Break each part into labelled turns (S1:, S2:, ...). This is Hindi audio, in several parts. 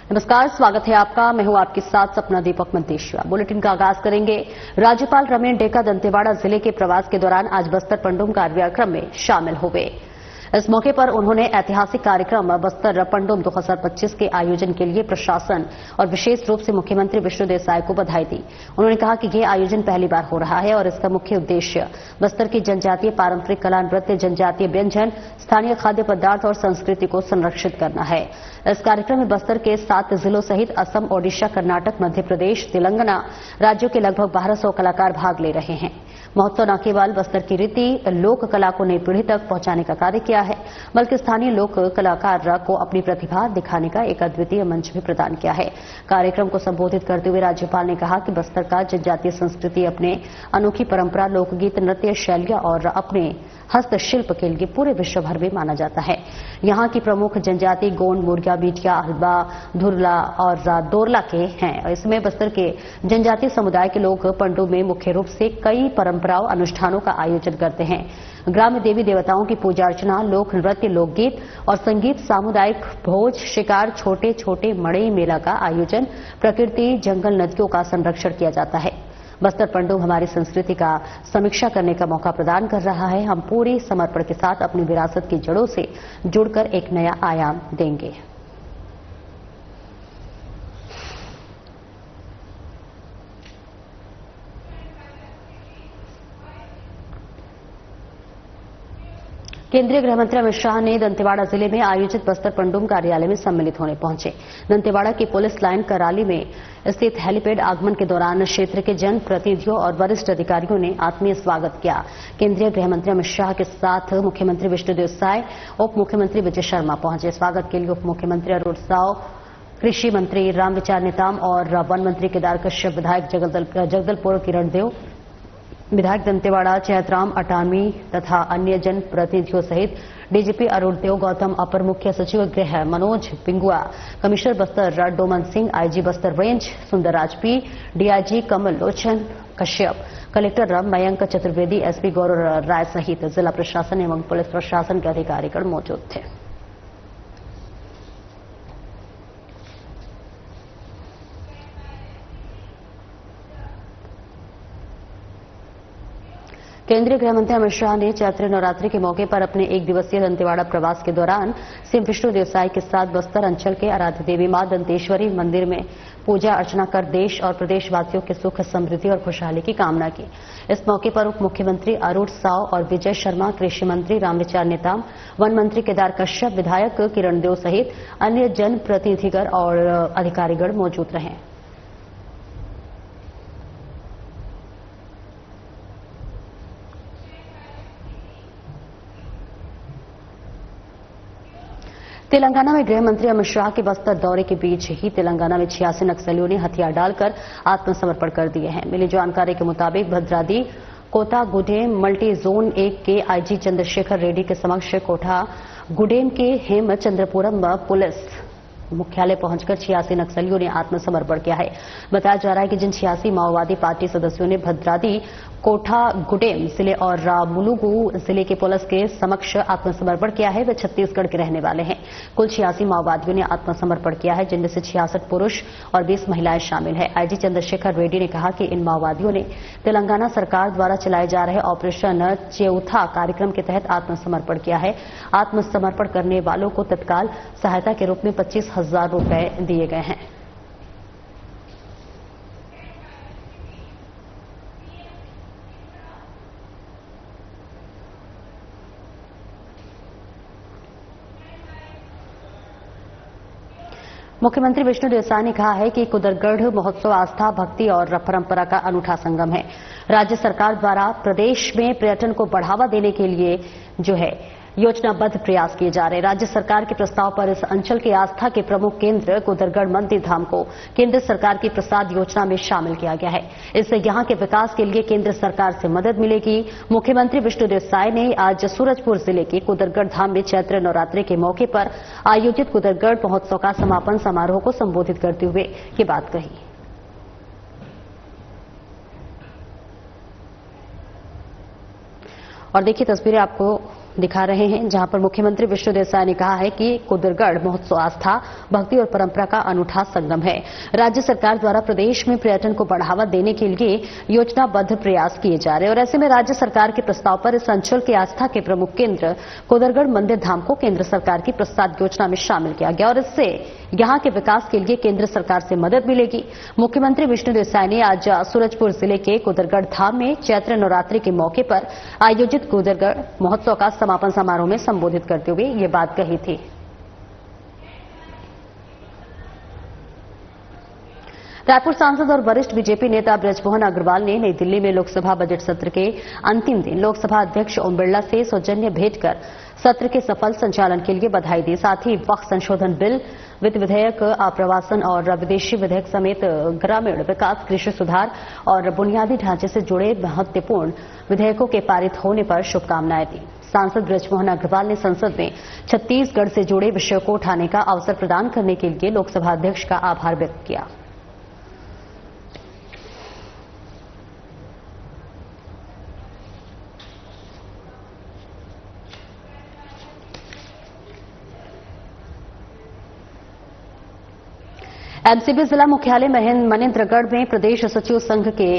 S1: नमस्कार, स्वागत है आपका। मैं हूं आपके साथ सपना दीपक मंतेशिया। बुलेटिन का आगाज करेंगे। राज्यपाल रमेन डेका दंतेवाड़ा जिले के प्रवास के दौरान आज बस्तर पंडुम कार्यक्रम में शामिल हुए। इस मौके पर उन्होंने ऐतिहासिक कार्यक्रम बस्तर पंडुम 2025 के आयोजन के लिए प्रशासन और विशेष रूप से मुख्यमंत्री विष्णुदेव साय को बधाई दी। उन्होंने कहा कि यह आयोजन पहली बार हो रहा है और इसका मुख्य उद्देश्य बस्तर की जनजातीय पारंपरिक कला, नृत्य, जनजातीय व्यंजन, स्थानीय खाद्य पदार्थ और संस्कृति को संरक्षित करना है। इस कार्यक्रम में बस्तर के 7 जिलों सहित असम, ओडिशा, कर्नाटक, मध्य प्रदेश, तेलंगाना राज्यों के लगभग 1200 कलाकार भाग ले रहे हैं। महोत्सव न केवल बस्तर की रीति लोक कला को नई पीढ़ी तक पहुंचाने का कार्य किया है, बल्कि स्थानीय लोक कलाकार को अपनी प्रतिभा दिखाने का एक अद्वितीय मंच भी प्रदान किया है। कार्यक्रम को संबोधित करते हुए राज्यपाल ने कहा कि बस्तर का जनजातीय संस्कृति अपने अनोखी परंपरा, लोकगीत, नृत्य शैलियां और अपने हस्तशिल्प के लिए पूरे विश्व भर में माना जाता है। यहाँ की प्रमुख जनजाति गोंड, मुर्गिया, बीटिया, हल्बा, धुरला और दोरला के हैं। इसमें बस्तर के जनजातीय समुदाय के लोग पंडुम में मुख्य रूप से कई परंपराओं, अनुष्ठानों का आयोजन करते हैं। ग्राम्य देवी देवताओं की पूजा अर्चना, लोक नृत्य, लोकगीत और संगीत, सामुदायिक भोज, शिकार, छोटे छोटे मड़ई मेला का आयोजन, प्रकृति, जंगल, नदियों का संरक्षण किया जाता है। बस्तर पंडुम हमारी संस्कृति का समीक्षा करने का मौका प्रदान कर रहा है। हम पूरे समर्पण के साथ अपनी विरासत की जड़ों से जुड़कर एक नया आयाम देंगे। केंद्रीय गृह मंत्री अमित शाह ने दंतेवाड़ा जिले में आयोजित बस्तर पंडुम कार्यालय में सम्मिलित होने पहुंचे। दंतेवाड़ा की पुलिस लाइन कराली में स्थित हेलीपैड आगमन के दौरान क्षेत्र के जनप्रतिनिधियों और वरिष्ठ अधिकारियों ने आत्मीय स्वागत किया। केंद्रीय गृह मंत्री अमित शाह के साथ मुख्यमंत्री विष्णुदेव साय, उप मुख्यमंत्री विजय शर्मा पहुंचे। स्वागत के लिए उप मुख्यमंत्री अरुण साव, कृषि मंत्री रामविचार नेताम और वन मंत्री केदार कश्यप, विधायक जगदलपुर किरण देव, विधायक दंतेवाड़ा चैतराम अटामी तथा अन्य जनप्रतिनिधियों सहित डीजीपी अरुण देव गौतम, अपर मुख्य सचिव गृह Manoj Pingua, commissioner Bastar Doman Singh, IG Bastar range Sundarraj P, DIG Kamal Lochan Kashyap, collector Mayank Chaturvedi, SP Gaurav Rai सहित जिला प्रशासन एवं पुलिस प्रशासन के अधिकारीगण मौजूद थे। केंद्रीय गृह मंत्री अमित शाह ने चैत्र नवरात्रि के मौके पर अपने 1 दिवसीय दंतेवाड़ा प्रवास के दौरान सीएम विष्णुदेव साय के साथ बस्तर अंचल के आराध्य देवी मां दंतेश्वरी मंदिर में पूजा अर्चना कर देश और प्रदेशवासियों के सुख, समृद्धि और खुशहाली की कामना की। इस मौके पर उप मुख्यमंत्री अरुण साव और विजय शर्मा, कृषि मंत्री रामविचार नेताम, वन मंत्री केदार कश्यप, विधायक किरण देव सहित अन्य जनप्रतिनिधिगण और अधिकारीगण मौजूद रहे। तेलंगाना में गृह मंत्री अमित शाह के बस्तर दौरे के बीच ही तेलंगाना में 86 नक्सलियों ने हथियार डालकर आत्मसमर्पण कर दिए हैं। मिली जानकारी के मुताबिक भद्रादी कोटागुडेम मल्टी जोन 1 के आईजी चंद्रशेखर रेड्डी के समक्ष कोटागुडेम के हेमचंद्रपुरम पुलिस मुख्यालय पहुंचकर 86 नक्सलियों ने आत्मसमर्पण किया है। बताया जा रहा है कि जिन 86 माओवादी पार्टी सदस्यों ने भद्रादी, कोटागुडेम जिले और मुलुगु जिले के पुलिस के समक्ष आत्मसमर्पण किया है, वे छत्तीसगढ़ के रहने वाले हैं। कुल 86 माओवादियों ने आत्मसमर्पण किया है, जिनमें से 66 पुरुष और 20 महिलाएं शामिल हैं। आईजी चंद्रशेखर रेड्डी ने कहा कि इन माओवादियों ने तेलंगाना सरकार द्वारा चलाए जा रहे ऑपरेशन चेउथा कार्यक्रम के तहत आत्मसमर्पण किया है। आत्मसमर्पण करने वालों को तत्काल सहायता के रूप में 25,000 रुपए दिए गए हैं। मुख्यमंत्री विष्णुदेव साय ने कहा है कि कुदरगढ़ महोत्सव आस्था, भक्ति और परंपरा का अनूठा संगम है। राज्य सरकार द्वारा प्रदेश में पर्यटन को बढ़ावा देने के लिए योजनाबद्ध प्रयास किए जा रहे हैं। राज्य सरकार के प्रस्ताव पर इस अंचल के आस्था के प्रमुख केंद्र कुदरगढ़ मंदिर धाम को केंद्र सरकार की प्रसाद योजना में शामिल किया गया है। इससे यहां के विकास के लिए केंद्र सरकार से मदद मिलेगी। मुख्यमंत्री विष्णुदेव साय ने आज सूरजपुर जिले के कुदरगढ़ धाम में चैत्र नवरात्रि के मौके पर आयोजित कुदरगढ़ महोत्सव का समापन समारोह को संबोधित करते हुए ये बात कही। और देखिए तस्वीरें आपको दिखा रहे हैं, जहां पर मुख्यमंत्री विष्णुदेव साय ने कहा है कि कुदरगढ़ महोत्सव आस्था, भक्ति और परंपरा का अनूठा संगम है। राज्य सरकार द्वारा प्रदेश में पर्यटन को बढ़ावा देने के लिए योजनाबद्ध प्रयास किए जा रहे हैं और ऐसे में राज्य सरकार के प्रस्ताव पर इस अंचल के आस्था के प्रमुख केंद्र कुदरगढ़ मंदिर धाम को केंद्र सरकार की प्रस्तावित योजना में शामिल किया गया और इससे यहां के विकास के लिए केंद्र सरकार से मदद मिलेगी। मुख्यमंत्री विष्णुदेव साय ने आज सूरजपुर जिले के कुदरगढ़ धाम में चैत्र नवरात्रि के मौके पर आयोजित कुदरगढ़ महोत्सव का समापन समारोह में संबोधित करते हुए ये बात कही थी। रायपुर सांसद और वरिष्ठ बीजेपी नेता बृजमोहन अग्रवाल ने नई दिल्ली में लोकसभा बजट सत्र के अंतिम दिन लोकसभा अध्यक्ष ओम बिरला से सौजन्य भेंट कर सत्र के सफल संचालन के लिए बधाई दी। साथ ही वक्फ संशोधन बिल, वित्त विधेयक, आप्रवासन और विदेशी विधेयक समेत ग्रामीण विकास, कृषि सुधार और बुनियादी ढांचे से जुड़े महत्वपूर्ण विधेयकों के पारित होने पर शुभकामनाएं दी। सांसद बृजमोहन अग्रवाल ने संसद में छत्तीसगढ़ से जुड़े विषयों को उठाने का अवसर प्रदान करने के लिए लोकसभा अध्यक्ष का आभार व्यक्त किया। एमसीबी जिला मुख्यालय मनेन्द्रगढ़ में प्रदेश सचिव संघ के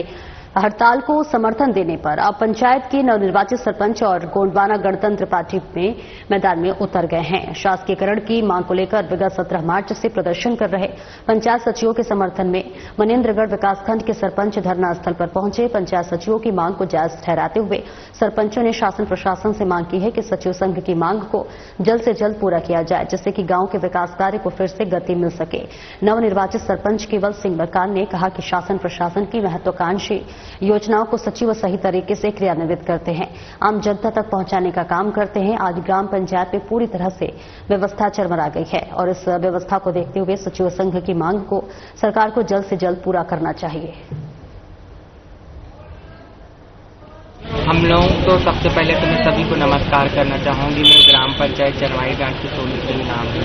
S1: हड़ताल को समर्थन देने पर अब पंचायत के नवनिर्वाचित सरपंच और गोंडवाना गणतंत्र पार्टी में मैदान में उतर गए हैं। शासकीयकरण की मांग को लेकर विगत 17 मार्च से प्रदर्शन कर रहे पंचायत सचिवों के समर्थन में मनेन्द्रगढ़ विकासखंड के सरपंच धरना स्थल पर पहुंचे। पंचायत सचिवों की मांग को जायज ठहराते हुए सरपंचों ने शासन प्रशासन से मांग की है कि सचिव संघ की मांग को जल्द से जल्द पूरा किया जाए, जिससे कि गांव के विकास कार्य को फिर से गति मिल सके। नवनिर्वाचित सरपंच केवल सिंह मरकान ने कहा कि शासन प्रशासन की महत्वाकांक्षी योजनाओं को सचिव सही तरीके से क्रियान्वित करते हैं, आम जनता तक पहुंचाने का काम करते हैं। आज ग्राम पंचायत में पूरी तरह से व्यवस्था चरमरा गई है और इस व्यवस्था को देखते हुए सचिव संघ की मांग को सरकार को जल्द से जल्द पूरा करना चाहिए।
S2: हम लोग तो सबसे पहले तो मैं सभी को नमस्कार करना चाहूंगी। मैं ग्राम पंचायत चरवाई गांव की सोनी सिंह नाम है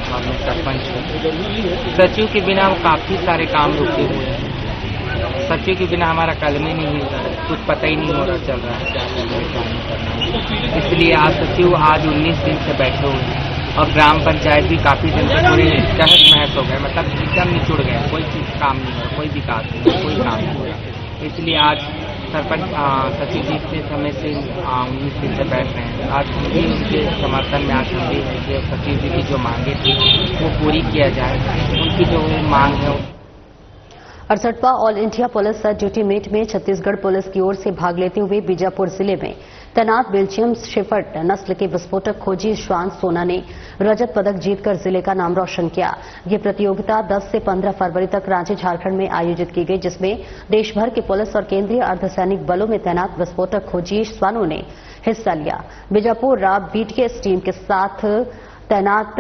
S2: और मैं सरपंच हूँ। सचिव के बिना काफी सारे काम रुके हुए हैं। सचिव के बिना हमारा कलम ही नहीं हिल रहा है, कुछ पता ही नहीं हो रहा चल रहा है क्या करना है। इसलिए आज सचिव आज 19 दिन से बैठे हुए हैं और ग्राम पंचायत भी काफी दिन से पूरी तहस महस हो गए, मतलब एकदम निचुड़ गए। कोई चीज काम नहीं हो रहा, कोई विकास नहीं हो रहा, कोई काम नहीं हो रहा। इसलिए आज सरपंच सचिव जी से समय से 19 दिन से बैठ रहे हैं। आज हम भी उनके समर्थन में आज हम भी हैं कि सचिव जी की जो मांगे थी वो पूरी किया जाए। उनकी जो मांग है
S1: 68वां all India police duty meet में छत्तीसगढ़ पुलिस की ओर से भाग लेते हुए बीजापुर जिले में तैनात बेल्जियम शेफर्ड नस्ल के विस्फोटक खोजी श्वान सोना ने रजत पदक जीतकर जिले का नाम रोशन किया। ये प्रतियोगिता 10 से 15 फरवरी तक रांची, झारखंड में आयोजित की गई, जिसमें देश भर के पुलिस और केंद्रीय अर्धसैनिक बलों में तैनात विस्फोटक खोजी श्वानों ने हिस्सा लिया। बीजापुर राब बीटीएस टीम के साथ तैनात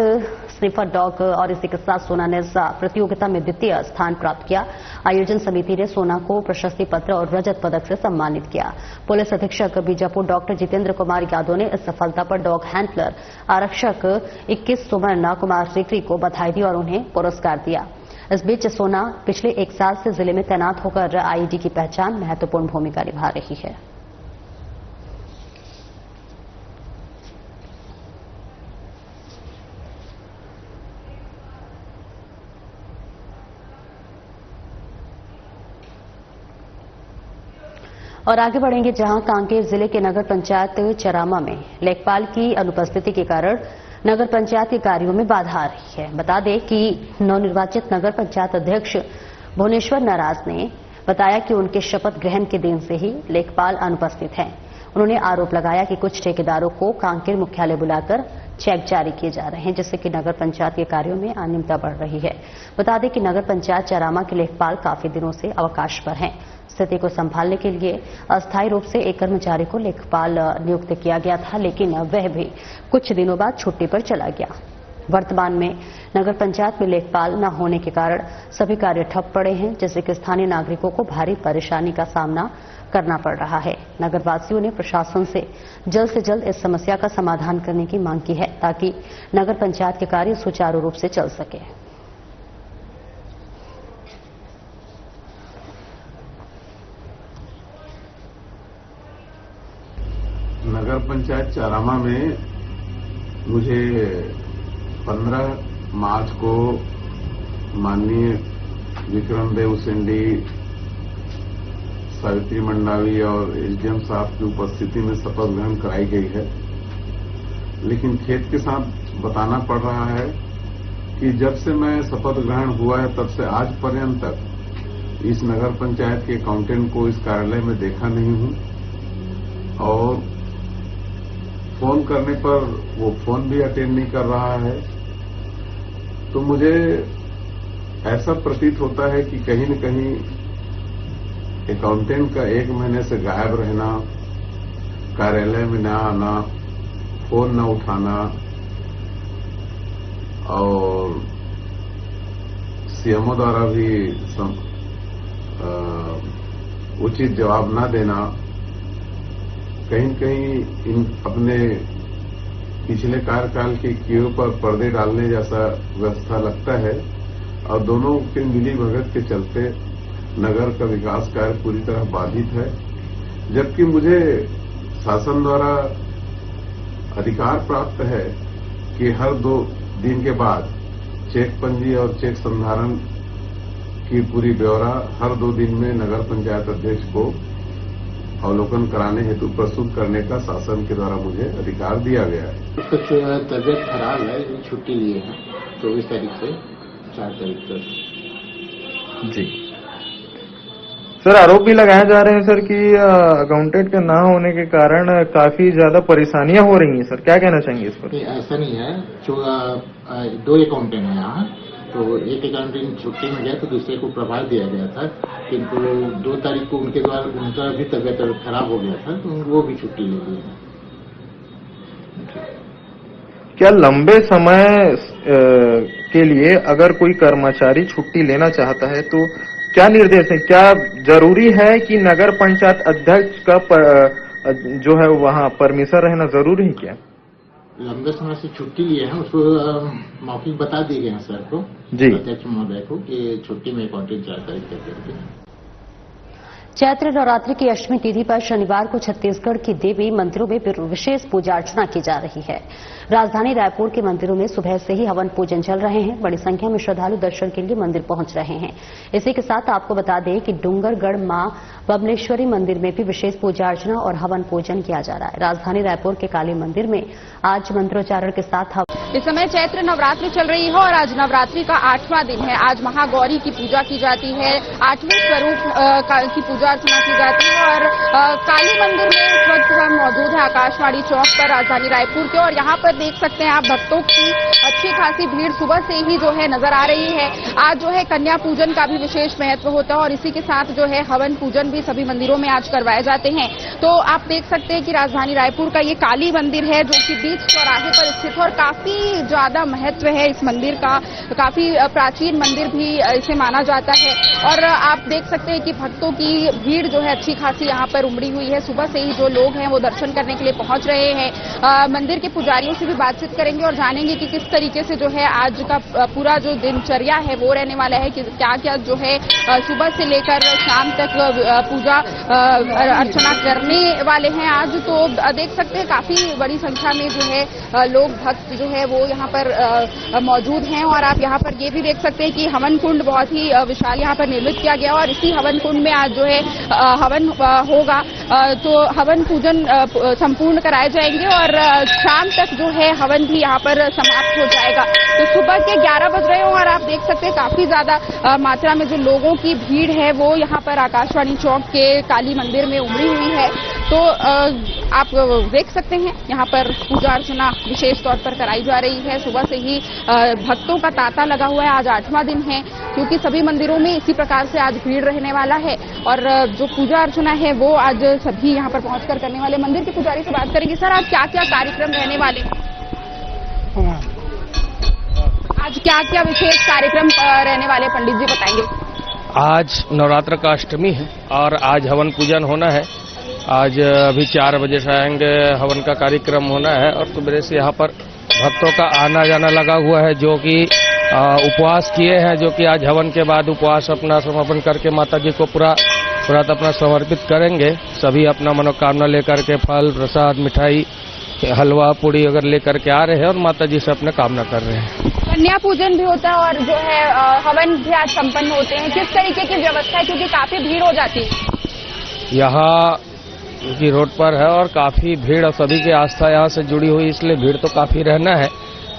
S1: स्निफर डॉग और इसी के साथ सोना ने प्रतियोगिता में द्वितीय स्थान प्राप्त किया। आयोजन समिति ने सोना को प्रशस्ति पत्र और रजत पदक से सम्मानित किया। पुलिस अधीक्षक बीजापुर डॉक्टर जितेंद्र कुमार यादव ने इस सफलता पर डॉग हैंडलर आरक्षक 21 सुमन कुमार सिकरी को बधाई दी और उन्हें पुरस्कार दिया। इस बीच सोना पिछले 1 साल से जिले में तैनात होकर आईईडी की पहचान महत्वपूर्ण भूमिका निभा रही है। और आगे बढ़ेंगे, जहां कांकेर जिले के नगर पंचायत चरामा में लेखपाल की अनुपस्थिति के कारण नगर पंचायत के कार्यों में बाधा आ रही है। बता दें कि नवनिर्वाचित नगर पंचायत अध्यक्ष भुवनेश्वर नाराज ने बताया कि उनके शपथ ग्रहण के दिन से ही लेखपाल अनुपस्थित हैं। उन्होंने आरोप लगाया कि कुछ ठेकेदारों को कांकेर मुख्यालय बुलाकर चेक जारी किए जा रहे हैं, जिससे कि नगर पंचायत के कार्यों में अनियमितता बढ़ रही है। बता दें कि नगर पंचायत चरामा के लेखपाल काफी दिनों से अवकाश पर हैं। स्थिति को संभालने के लिए अस्थायी रूप से एक कर्मचारी को लेखपाल नियुक्त किया गया था, लेकिन वह भी कुछ दिनों बाद छुट्टी पर चला गया। वर्तमान में नगर पंचायत में लेखपाल न होने के कारण सभी कार्य ठप पड़े हैं, जिससे कि स्थानीय नागरिकों को भारी परेशानी का सामना करना पड़ रहा है। नगरवासियों ने प्रशासन से जल्द इस समस्या का समाधान करने की मांग की है, ताकि नगर पंचायत के कार्य सुचारू रूप से चल सके।
S3: नगर पंचायत चारामा में मुझे 15 मार्च को माननीय विक्रम देव उसेंडी, सावित्री मंडावी और एसडीएम साहब की उपस्थिति में शपथ ग्रहण कराई गई है। लेकिन खेद के साथ बताना पड़ रहा है कि जब से मैं शपथ ग्रहण हुआ है तब से आज पर्यंत तक इस नगर पंचायत के अकाउंटेंट को इस कार्यालय में देखा नहीं हूं और फोन करने पर वो फोन भी अटेंड नहीं कर रहा है। तो मुझे ऐसा प्रतीत होता है कि कहीं न कहीं अकाउंटेंट का 1 महीने से गायब रहना, कार्यालय में न आना, फोन न उठाना और सीएमओ द्वारा भी उचित जवाब न देना, कहीं कहीं इन अपने पिछले कार्यकाल के कियों पर पर्दे डालने जैसा व्यवस्था लगता है और दोनों के मिली भगत के चलते नगर का विकास कार्य पूरी तरह बाधित है। जबकि मुझे शासन द्वारा अधिकार प्राप्त है कि हर 2 दिन के बाद चेक पंजी और चेक संधारण की पूरी ब्यौरा हर 2 दिन में नगर पंचायत अध्यक्ष को अवलोकन कराने हेतु प्रस्तुत करने का शासन के द्वारा मुझे अधिकार दिया गया है।
S4: उसका तबियत खराब है, छुट्टी लिए है 24 तारीख से 4 तारीख तक।
S5: जी सर, आरोप भी लगाए जा रहे हैं सर कि अकाउंटेंट के ना होने के कारण काफी ज्यादा परेशानियां हो रही हैं सर, क्या कहना चाहेंगे इस पर?
S4: ऐसा नहीं है, जो 2 अकाउंटेंट हैं यहाँ, तो एक अकाउंटेंट छुट्टी में गया तो दूसरे को प्रभार दिया गया था, किंतु 2 तारीख को उनके द्वारा उनका भी तबियत खराब हो गया था तो वो भी छुट्टी ले ली है।
S5: क्या लंबे समय के लिए अगर कोई कर्मचारी छुट्टी लेना चाहता है तो क्या निर्देश है? क्या जरूरी है कि नगर पंचायत अध्यक्ष का जो है वहाँ परमिशन रहना जरूरी है? क्या
S4: लंबे समय से छुट्टी लिए हैं उसको मौखिक बता दिए गए हैं सर को,
S5: जी
S4: अध्यक्ष महोदय को, कि छुट्टी में अकाउंटेंट 4 तारीख तक करके।
S1: चैत्र नवरात्रि की अष्टमी तिथि पर शनिवार को छत्तीसगढ़ की देवी मंदिरों में विशेष पूजा अर्चना की जा रही है। राजधानी रायपुर के मंदिरों में सुबह से ही हवन पूजन चल रहे हैं। बड़ी संख्या में श्रद्धालु दर्शन के लिए मंदिर पहुंच रहे हैं। इसी के साथ आपको बता दें कि डूंगरगढ़ मां बमलेश्वरी मंदिर में भी विशेष पूजा अर्चना और हवन पूजन किया जा रहा है। राजधानी रायपुर के काली मंदिर में आज मंत्रोच्चारण के साथ
S6: इस समय चैत्र नवरात्रि चल रही है और आज नवरात्रि का 8वां दिन है। आज महागौरी की पूजा की जाती है, 8वें स्वरूप की पूजा अर्चना की जाती है और काली मंदिर में इस वक्त हम मौजूद है आकाशवाणी चौक पर राजधानी रायपुर के, और यहाँ पर देख सकते हैं आप भक्तों की अच्छी खासी भीड़ सुबह से ही जो है नजर आ रही है। आज जो है कन्या पूजन का भी विशेष महत्व होता है और इसी के साथ जो है हवन पूजन भी सभी मंदिरों में आज करवाए जाते हैं। तो आप देख सकते हैं कि राजधानी रायपुर का ये काली मंदिर है जो कि बीच चौराहे पर स्थित है और काफी ज्यादा महत्व है इस मंदिर का, काफी प्राचीन मंदिर भी इसे माना जाता है। और आप देख सकते हैं कि भक्तों की भीड़ जो है अच्छी खासी यहाँ पर उमड़ी हुई है। सुबह से ही जो लोग हैं वो दर्शन करने के लिए पहुंच रहे हैं। मंदिर के पुजारियों से भी बातचीत करेंगे और जानेंगे कि किस तरीके से जो है आज का पूरा जो दिनचर्या है वो रहने वाला है, कि क्या क्या जो है सुबह से लेकर शाम तक पूजा अर्चना करने वाले हैं आज। तो देख सकते हैं काफी बड़ी संख्या में जो है लोग भक्त जो है वो यहाँ पर मौजूद हैं। और आप यहाँ पर ये भी देख सकते हैं कि हवन कुंड बहुत ही विशाल यहाँ पर निर्मित किया गया और इसी हवन कुंड में आज जो है हवन होगा। तो हवन पूजन संपूर्ण कराए जाएंगे और शाम तक जो है हवन भी यहाँ पर समाप्त हो जाएगा। तो सुबह के 11 बज रहे हो और आप देख सकते हैं काफी ज्यादा मात्रा में जो लोगों की भीड़ है वो यहाँ पर आकाशवाणी चौक के काली मंदिर में उमड़ी हुई है। तो आप देख सकते हैं यहाँ पर पूजा अर्चना विशेष तौर पर कराई जा रही है। सुबह से ही भक्तों का तांता लगा हुआ है। आज 8वां दिन है क्योंकि सभी मंदिरों में इसी प्रकार से आज भीड़ रहने वाला है और जो पूजा अर्चना है वो आज सभी यहाँ पर पहुंचकर करने वाले। मंदिर के पुजारी से बात करेंगे। सर, आज क्या क्या कार्यक्रम रहने वाले हैं? आज क्या क्या विशेष कार्यक्रम रहने वाले, पंडित जी बताएंगे।
S7: आज नवरात्र का अष्टमी है और आज हवन पूजन होना है। आज अभी 4 बजे से आएंगे, हवन का कार्यक्रम होना है और सुबह से यहाँ पर भक्तों का आना जाना लगा हुआ है जो कि उपवास किए हैं, जो कि आज हवन के बाद उपवास अपना समापन करके माता जी को पूरा व्रत अपना समर्पित करेंगे। सभी अपना मनोकामना लेकर के फल, प्रसाद, मिठाई, हलवा, पूड़ी अगर लेकर के आ रहे हैं और माता जी से अपने कामना कर रहे हैं।
S6: कन्या पूजन भी होता है और जो है हवन भी आज संपन्न होते हैं। किस तरीके की व्यवस्था है, क्योंकि काफी भीड़ हो जाती है
S7: यहाँ की रोड पर है और काफी भीड़ और सभी की आस्था यहाँ से जुड़ी हुई, इसलिए भीड़ तो काफी रहना है।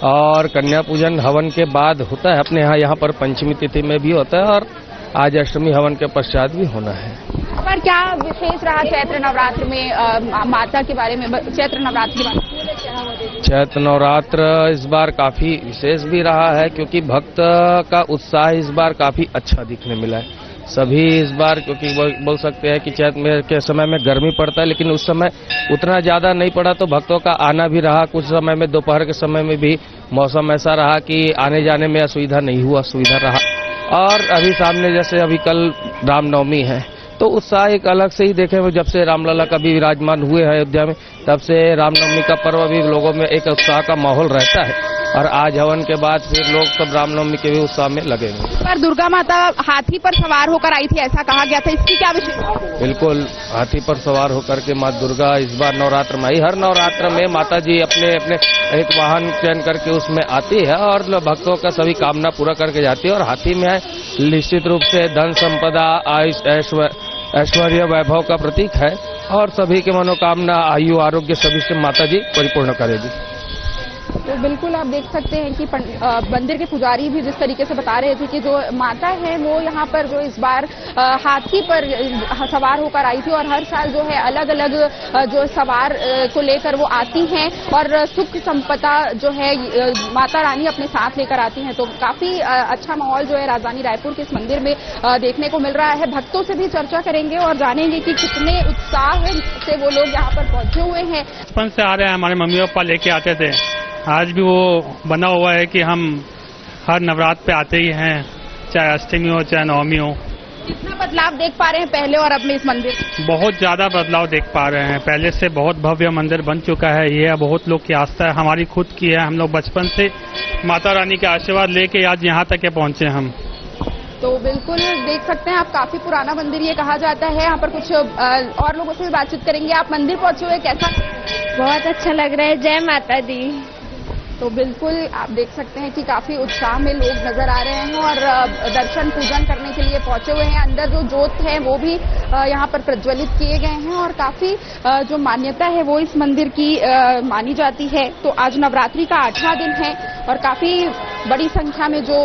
S7: और कन्या पूजन हवन के बाद होता है अपने यहाँ पर पंचमी तिथि में भी होता है और आज अष्टमी हवन के पश्चात भी होना है।
S6: पर क्या विशेष रहा चैत्र नवरात्र में, माता के बारे में, चैत्र नवरात्र के बारे में?
S7: चैत्र नवरात्र इस बार काफी विशेष भी रहा है क्योंकि भक्त का उत्साह इस बार काफी अच्छा दिखने मिला है। सभी इस बार, क्योंकि बोल सकते हैं कि चैत्र के समय में गर्मी पड़ता है, लेकिन उस समय उतना ज्यादा नहीं पड़ा तो भक्तों का आना भी रहा। कुछ समय में दोपहर के समय में भी मौसम ऐसा रहा कि आने जाने में असुविधा नहीं हुआ, सुविधा रहा। और अभी सामने जैसे अभी कल रामनवमी है तो उत्साह एक अलग से ही देखे। जब से रामलला का भी विराजमान हुए हैं अयोध्या में, तब से रामनवमी का पर्व भी लोगों में एक उत्साह का माहौल रहता है और आज हवन के बाद फिर लोग सब रामनवमी के भी उत्साह में लगेंगे।
S6: पर दुर्गा माता हाथी पर सवार होकर आई थी, ऐसा कहा गया था, इसकी क्या विशेषता?
S7: बिल्कुल, हाथी पर सवार होकर के माँ दुर्गा इस बार नवरात्र में आई। हर नवरात्र में माता जी अपने अपने एक वाहन चयन करके उसमें आती है और भक्तों का सभी कामना पूरा करके जाती है। और हाथी में निश्चित रूप से धन संपदा, ऐश्वर्य, वैभव का प्रतीक है और सभी के मनोकामना, आयु, आरोग्य सभी से माता जी परिपूर्ण करेगी।
S6: तो बिल्कुल आप देख सकते हैं कि मंदिर के पुजारी भी जिस तरीके से बता रहे थे कि जो माता है वो यहाँ पर जो इस बार हाथी पर सवार होकर आई थी और हर साल जो है अलग अलग जो सवार को लेकर वो आती हैं और सुख संपदा जो है माता रानी अपने साथ लेकर आती हैं। तो काफी अच्छा माहौल जो है राजधानी रायपुर के इस मंदिर में देखने को मिल रहा है। भक्तों से भी चर्चा करेंगे और जानेंगे कि कितने उत्साह से वो लोग यहाँ पर पहुंचे हुए हैं।
S8: बचपन से आ रहे हैं, हमारे मम्मी पापा लेके आते थे, आज भी वो बना हुआ है कि हम हर नवरात्र पे आते ही हैं, चाहे अष्टमी हो चाहे नवमी हो।
S6: कितना बदलाव देख पा रहे हैं पहले और अब में इस मंदिर?
S8: बहुत ज्यादा बदलाव देख पा रहे हैं। पहले से बहुत भव्य मंदिर बन चुका है। ये बहुत लोग की आस्था है, हमारी खुद की है। हम लोग बचपन से माता रानी के आशीर्वाद लेके आज यहाँ तक के पहुँचे हम।
S6: तो बिल्कुल देख सकते हैं आप, काफी पुराना मंदिर ये कहा जाता है। यहाँ पर कुछ और लोगों से बातचीत करेंगे। आप मंदिर पहुंचे हुए, कैसा?
S9: बहुत अच्छा लग रहा है। जय माता दी।
S6: तो बिल्कुल आप देख सकते हैं कि काफी उत्साह में लोग नजर आ रहे हैं और दर्शन पूजन करने के लिए पहुंचे हुए हैं। अंदर जो जोत है वो भी यहाँ पर प्रज्वलित किए गए हैं और काफी जो मान्यता है वो इस मंदिर की मानी जाती है। तो आज नवरात्रि का 8वां दिन है और काफी बड़ी संख्या में जो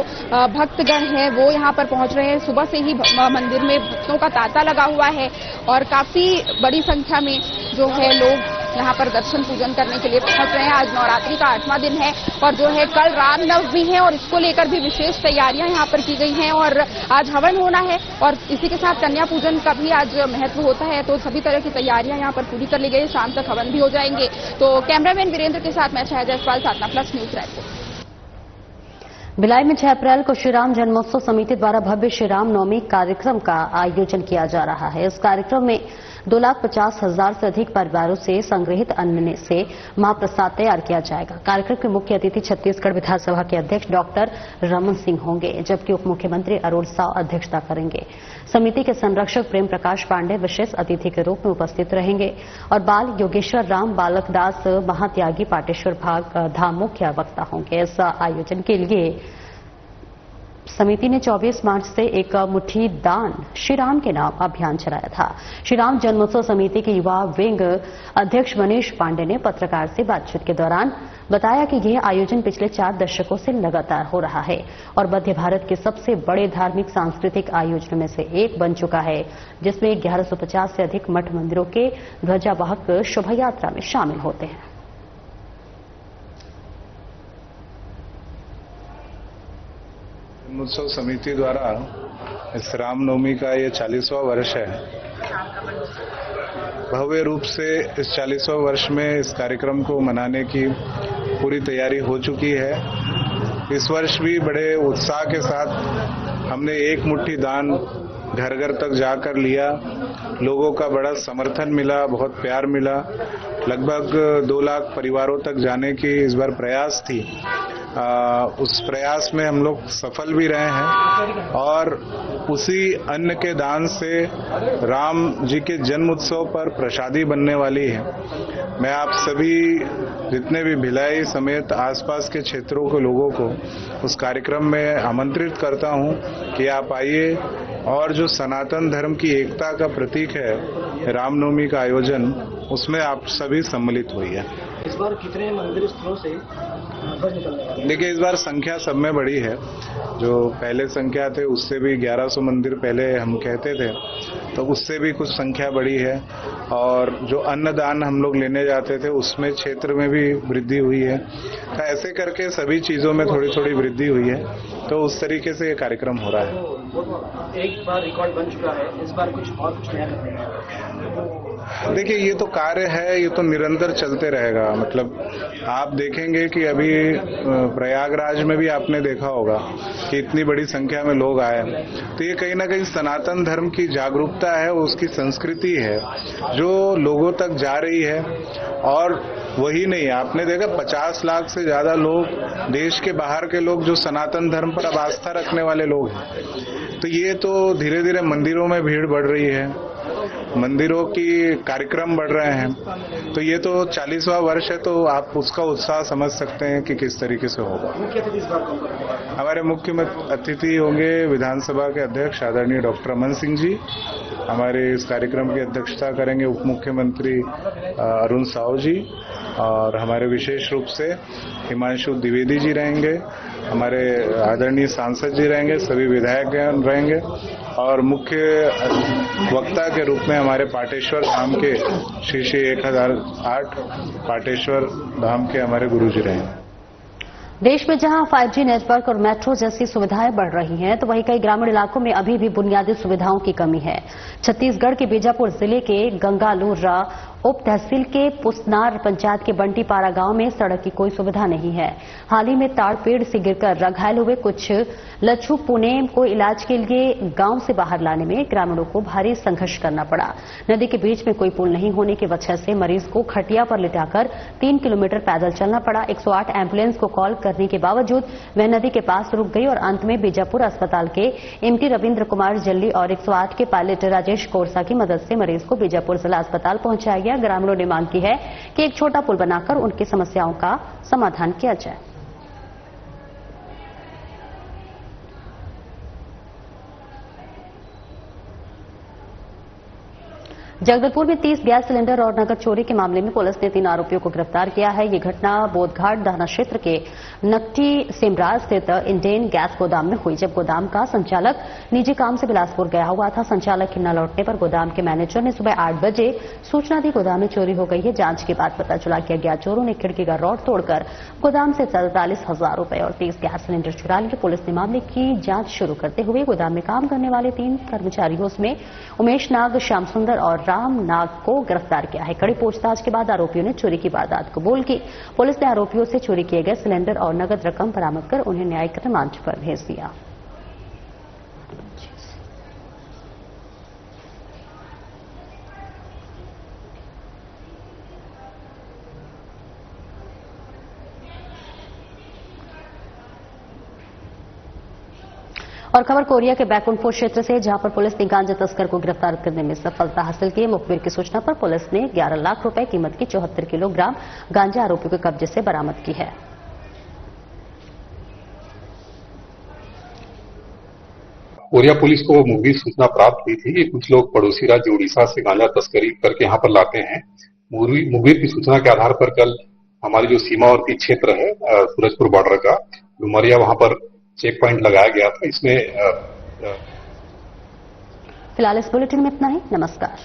S6: भक्तगण है वो यहाँ पर पहुंच रहे हैं। सुबह से ही मंदिर में भक्तों का तांता लगा हुआ है और काफी बड़ी संख्या में जो है लोग यहाँ पर दर्शन पूजन करने के लिए पहुंच रहे हैं। आज नवरात्रि का 8वां दिन है और जो है कल रामनवमी है और इसको लेकर भी विशेष तैयारियां यहाँ पर की गई हैं और आज हवन होना है और इसी के साथ कन्या पूजन का भी आज महत्व होता है। तो सभी तरह की तैयारियां यहाँ पर पूरी कर ली गई। शाम तक हवन भी हो जाएंगे। तो कैमरामैन वीरेंद्र के साथ मैं छाया जायसवाल, साधना प्लस न्यूज रायपुर।
S1: भिलाई में 6 अप्रैल को श्रीराम जन्मोत्सव समिति द्वारा भव्य श्रीराम नवमी कार्यक्रम का आयोजन किया जा रहा है। इस कार्यक्रम में 2,50,000 से अधिक परिवारों से संग्रहित अन्न से महाप्रसाद तैयार किया जाएगा। कार्यक्रम के मुख्य अतिथि छत्तीसगढ़ विधानसभा के अध्यक्ष डॉक्टर रमन सिंह होंगे, जबकि उप मुख्यमंत्री अरुण साव अध्यक्षता करेंगे। समिति के संरक्षक प्रेम प्रकाश पांडे विशेष अतिथि के रूप में उपस्थित रहेंगे और बाल योगेश्वर राम बालकदास महात्यागी पाटेश्वर धाम मुख्य वक्ता होंगे। इस आयोजन के लिए समिति ने 24 मार्च से एक मुट्ठी दान श्री राम के नाम अभियान चलाया था। श्री राम जन्मोत्सव समिति के युवा विंग अध्यक्ष मनीष पांडे ने पत्रकार से बातचीत के दौरान बताया कि यह आयोजन पिछले 4 दशकों से लगातार हो रहा है और मध्य भारत के सबसे बड़े धार्मिक सांस्कृतिक आयोजनों में से एक बन चुका है, जिसमें 1150 से अधिक मठ मंदिरों के ध्वजावाहक शोभायात्रा में शामिल होते हैं।
S10: जन्मोत्सव समिति द्वारा इस रामनवमी का ये 40वां वर्ष है। भव्य रूप से इस 40वां वर्ष में इस कार्यक्रम को मनाने की पूरी तैयारी हो चुकी है। इस वर्ष भी बड़े उत्साह के साथ हमने एक मुट्ठी दान घर घर तक जाकर लिया। लोगों का बड़ा समर्थन मिला, बहुत प्यार मिला। लगभग 2 लाख परिवारों तक जाने की इस बार प्रयास थी उस प्रयास में हम लोग सफल भी रहे हैं और उसी अन्न के दान से राम जी के जन्म उत्सव पर प्रसादी बनने वाली है। मैं आप सभी जितने भी भिलाई समेत आसपास के क्षेत्रों के लोगों को उस कार्यक्रम में आमंत्रित करता हूं कि आप आइए और जो सनातन धर्म की एकता का प्रतीक है रामनवमी का आयोजन, उसमें आप सभी सम्मिलित होइए।
S11: इस बार कितने मंदिर स्थलों से ध्वज निकलने वाले? देखिए,
S10: इस बार संख्या सब में बड़ी है। जो पहले संख्या थे उससे भी 1100 मंदिर पहले हम कहते थे, तो उससे भी कुछ संख्या बड़ी है। और जो अन्नदान हम लोग लेने जाते थे उसमें क्षेत्र में भी वृद्धि हुई है। तो ऐसे करके सभी चीजों में थोड़ी थोड़ी वृद्धि हुई है। तो उस तरीके से ये कार्यक्रम हो रहा है।
S11: एक बार रिकॉर्ड बन चुका है, इस बार कुछ नया करने हैं।
S10: देखिए, ये तो कार्य है, ये तो निरंतर चलते रहेगा। मतलब आप देखेंगे कि अभी प्रयागराज में भी आपने देखा होगा कि इतनी बड़ी संख्या में लोग आए। तो ये कहीं ना कहीं सनातन धर्म की जागरूकता है, उसकी संस्कृति है जो लोगों तक जा रही है। और वही नहीं, आपने देखा 50 लाख से ज्यादा लोग देश के बाहर के लोग जो सनातन धर्म पर अब आस्था रखने वाले लोग हैं। तो ये तो धीरे धीरे मंदिरों में भीड़ बढ़ रही है, मंदिरों की कार्यक्रम बढ़ रहे हैं। तो ये तो 40वां वर्ष है, तो आप उसका उत्साह समझ सकते हैं कि किस तरीके से होगा। हमारे मुख्य अतिथि होंगे विधानसभा के अध्यक्ष आदरणीय डॉक्टर अमन सिंह जी। हमारे इस कार्यक्रम की अध्यक्षता करेंगे उप मुख्यमंत्री अरुण साव जी, और हमारे विशेष रूप से हिमांशु द्विवेदी जी रहेंगे, हमारे आदरणीय सांसद जी रहेंगे, सभी विधायक रहेंगे, और मुख्य वक्ता के रूप में हमारे पाटेश्वर धाम के श्री 1008 पाटेश्वर धाम के हमारे गुरु जी रहेंगे।
S1: देश में जहां 5G नेटवर्क और मेट्रो जैसी सुविधाएं बढ़ रही हैं, तो वहीं कई ग्रामीण इलाकों में अभी भी बुनियादी सुविधाओं की कमी है। छत्तीसगढ़ के बीजापुर जिले के गंगालूर उप तहसील के पुसनार पंचायत के बंटीपारा गांव में सड़क की कोई सुविधा नहीं है। हाल ही में ताड़ पेड़ से गिरकर घायल हुए कुछ लच्छू पुनेम को इलाज के लिए गांव से बाहर लाने में ग्रामीणों को भारी संघर्ष करना पड़ा। नदी के बीच में कोई पुल नहीं होने की वजह से मरीज को खटिया पर लिटाकर 3 किलोमीटर पैदल चलना पड़ा। 108 एम्बुलेंस को कॉल करने के बावजूद वह नदी के पास रुक गई और अंत में बीजापुर अस्पताल के एमटी रविंद्र कुमार जल्ली और 108 के पायलट राजेश कोरसा की मदद से मरीज को बीजापुर जिला अस्पताल पहुंचाया गया। ग्रामीणों ने मांग की है कि एक छोटा पुल बनाकर उनकी समस्याओं का समाधान किया जाए। जगदलपुर में 30 गैस सिलेंडर और नकद चोरी के मामले में पुलिस ने 3 आरोपियों को गिरफ्तार किया है। ये घटना बोधघाट थाना क्षेत्र के नकटी सिमराज स्थित इंडेन गैस गोदाम में हुई, जब गोदाम का संचालक निजी काम से बिलासपुर गया हुआ था। संचालक के न लौटने पर गोदाम के मैनेजर ने सुबह 8 बजे सूचना दी गोदाम में चोरी हो गई है। जांच के बाद पता चला कि अज्ञात चोरों ने खिड़की का रॉड तोड़कर गोदाम से 43,000 रुपए और 30 गैस सिलेंडर चुरा लिए। पुलिस ने मामले की जांच शुरू करते हुए गोदाम में काम करने वाले 3 कर्मचारियों उसमें उमेश नाग, श्याम सुंदर और राम नाग को गिरफ्तार किया है। कड़ी पूछताछ के बाद आरोपियों ने चोरी की वारदात कबूल की। पुलिस ने आरोपियों से चोरी किए गए सिलेंडर और नगद रकम बरामद कर उन्हें न्यायिक रिमांड पर भेज दिया। और खबर कोरिया के बैकुंठपुर क्षेत्र से, जहां पर पुलिस ने गांजा तस्कर को गिरफ्तार करने में सफलता हासिल की। मुखबिर की सूचना पर पुलिस ने 11 लाख रुपए कीमत की 74 किलोग्राम गांजा आरोपियों के कब्जे से बरामद की है।
S12: कोरिया पुलिस को मुखबिर सूचना प्राप्त हुई थी कि कुछ लोग पड़ोसी राज्य उड़ीसा से गांजा तस्करी करके यहां पर लाते हैं। मुखबिर की सूचना के आधार पर कल हमारी जो सीमावर्ती क्षेत्र है सूरजपुर बॉर्डर का डुमरिया, वहां पर चेक पॉइंट लगाया गया था। इसमें
S1: फिलहाल इस बुलेटिन में इतना ही। नमस्कार।